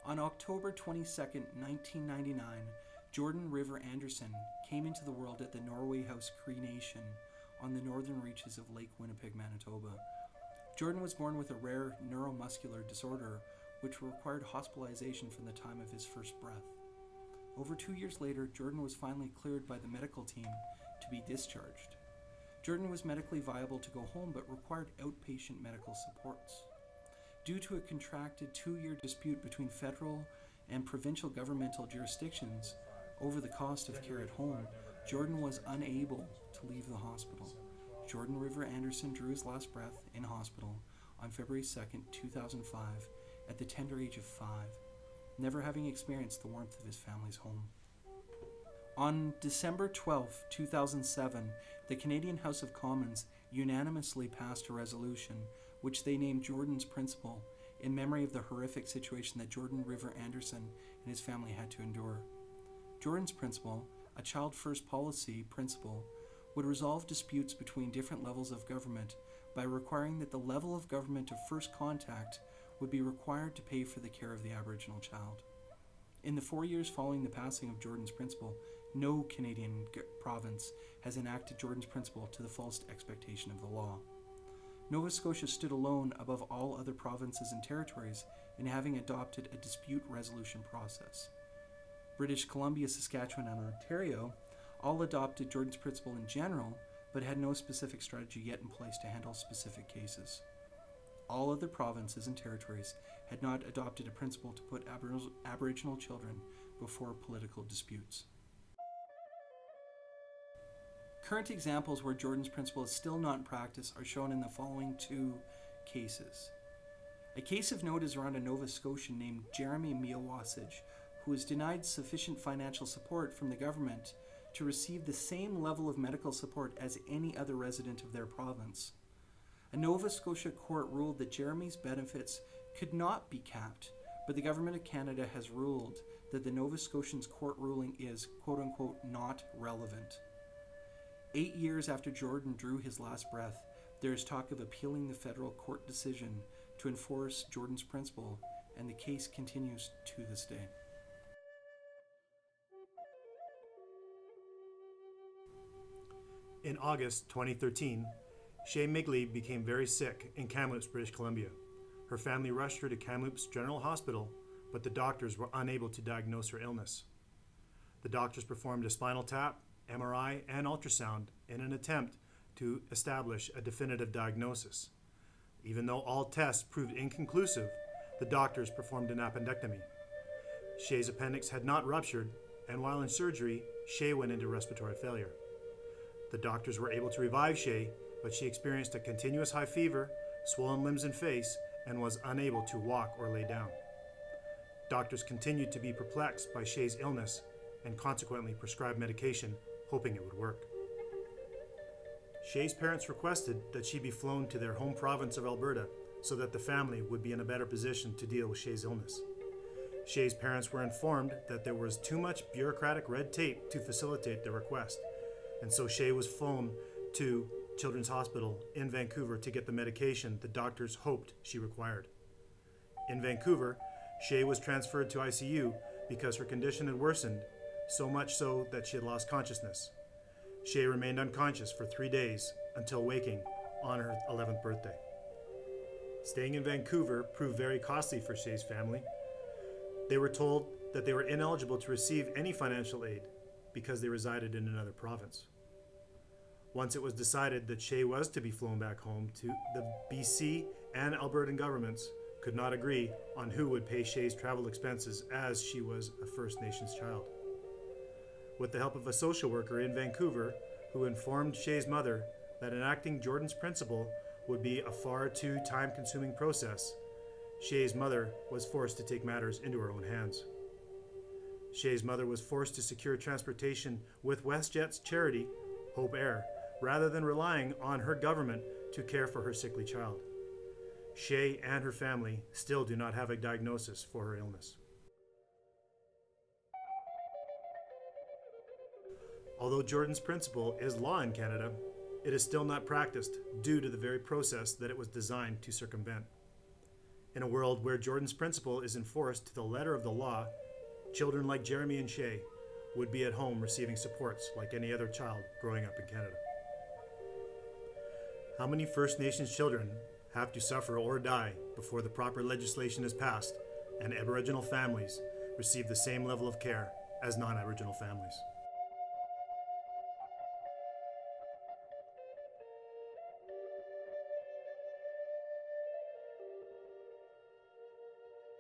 On October 22, 1999, Jordan River Anderson came into the world at the Norway House Cree Nation on the northern reaches of Lake Winnipeg, Manitoba. Jordan was born with a rare neuromuscular disorder which required hospitalization from the time of his first breath. Over 2 years later, Jordan was finally cleared by the medical team to be discharged. Jordan was medically viable to go home but required outpatient medical supports. Due to a contracted 2-year dispute between federal and provincial governmental jurisdictions over the cost of care at home, Jordan was unable to leave the hospital. Jordan River Anderson drew his last breath in hospital on February 2, 2005, at the tender age of 5, never having experienced the warmth of his family's home. On December 12, 2007, the Canadian House of Commons unanimously passed a resolution which they named Jordan's Principle in memory of the horrific situation that Jordan River Anderson and his family had to endure. Jordan's Principle, a child first policy principle, would resolve disputes between different levels of government by requiring that the level of government of first contact would be required to pay for the care of the Aboriginal child. In the 4 years following the passing of Jordan's Principle, no Canadian province has enacted Jordan's Principle to the fullest expectation of the law. Nova Scotia stood alone above all other provinces and territories in having adopted a dispute resolution process. British Columbia, Saskatchewan, and Ontario all adopted Jordan's Principle in general, but had no specific strategy yet in place to handle specific cases. All other provinces and territories had not adopted a principle to put Aboriginal children before political disputes. Current examples where Jordan's Principle is still not in practice are shown in the following 2 cases. A case of note is around a Nova Scotian named Jeremy Miawasage, who was denied sufficient financial support from the government to receive the same level of medical support as any other resident of their province. A Nova Scotia court ruled that Jeremy's benefits could not be capped, but the Government of Canada has ruled that the Nova Scotian's court ruling is, quote-unquote, not relevant. 8 years after Jordan drew his last breath, there is talk of appealing the federal court decision to enforce Jordan's Principle, and the case continues to this day. In August 2013, Shay MacLeod became very sick in Kamloops, British Columbia. Her family rushed her to Kamloops General Hospital, but the doctors were unable to diagnose her illness. The doctors performed a spinal tap, MRI, and ultrasound in an attempt to establish a definitive diagnosis. Even though all tests proved inconclusive, the doctors performed an appendectomy. Shay's appendix had not ruptured, and while in surgery, Shay went into respiratory failure. The doctors were able to revive Shay, but she experienced a continuous high fever, swollen limbs and face, and was unable to walk or lay down. Doctors continued to be perplexed by Shay's illness and consequently prescribed medication, hoping it would work. Shay's parents requested that she be flown to their home province of Alberta so that the family would be in a better position to deal with Shay's illness. Shay's parents were informed that there was too much bureaucratic red tape to facilitate the request, and so Shay was flown to Children's Hospital in Vancouver to get the medication the doctors hoped she required. In Vancouver, Shay was transferred to ICU because her condition had worsened, so much so that she had lost consciousness. Shay remained unconscious for 3 days until waking on her 11th birthday. Staying in Vancouver proved very costly for Shay's family. They were told that they were ineligible to receive any financial aid because they resided in another province. Once it was decided that Shay was to be flown back home, the BC and Albertan governments could not agree on who would pay Shay's travel expenses as she was a First Nations child. With the help of a social worker in Vancouver who informed Shay's mother that enacting Jordan's Principle would be a far too time-consuming process, Shay's mother was forced to take matters into her own hands. Shay's mother was forced to secure transportation with WestJet's charity, Hope Air, rather than relying on her government to care for her sickly child. Shay and her family still do not have a diagnosis for her illness. Although Jordan's Principle is law in Canada, it is still not practiced due to the very process that it was designed to circumvent. In a world where Jordan's principle is enforced to the letter of the law, children like Jeremy and Shay would be at home receiving supports like any other child growing up in Canada. How many First Nations children have to suffer or die before the proper legislation is passed and Aboriginal families receive the same level of care as non-Aboriginal families?